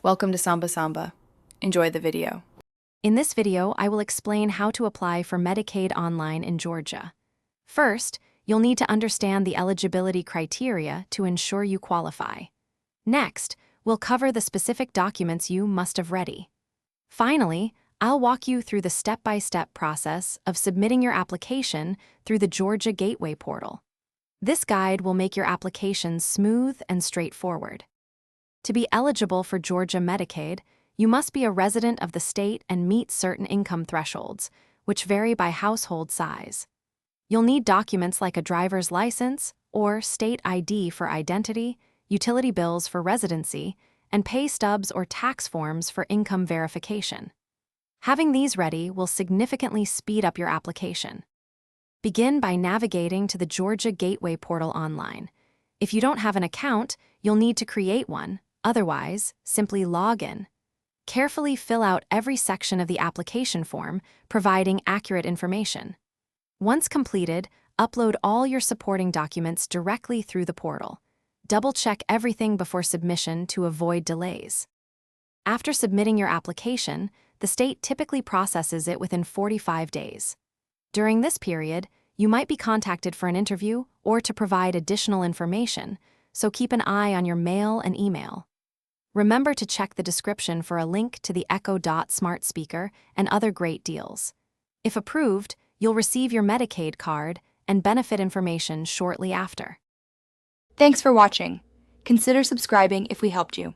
Welcome to Samba Samba. Enjoy the video. In this video, I will explain how to apply for Medicaid online in Georgia. First, you'll need to understand the eligibility criteria to ensure you qualify. Next, we'll cover the specific documents you must have ready. Finally, I'll walk you through the step-by-step process of submitting your application through the Georgia Gateway portal. This guide will make your application smooth and straightforward. To be eligible for Georgia Medicaid, you must be a resident of the state and meet certain income thresholds, which vary by household size. You'll need documents like a driver's license or state ID for identity, utility bills for residency, and pay stubs or tax forms for income verification. Having these ready will significantly speed up your application. Begin by navigating to the Georgia Gateway portal online. If you don't have an account, you'll need to create one. Otherwise, simply log in. Carefully fill out every section of the application form, providing accurate information. Once completed, upload all your supporting documents directly through the portal. Double-check everything before submission to avoid delays. After submitting your application, the state typically processes it within 45 days. During this period, you might be contacted for an interview or to provide additional information, so keep an eye on your mail and email. Remember to check the description for a link to the Echo Dot smart speaker and other great deals. If approved, you'll receive your Medicaid card and benefit information shortly after. Thanks for watching. Consider subscribing if we helped you.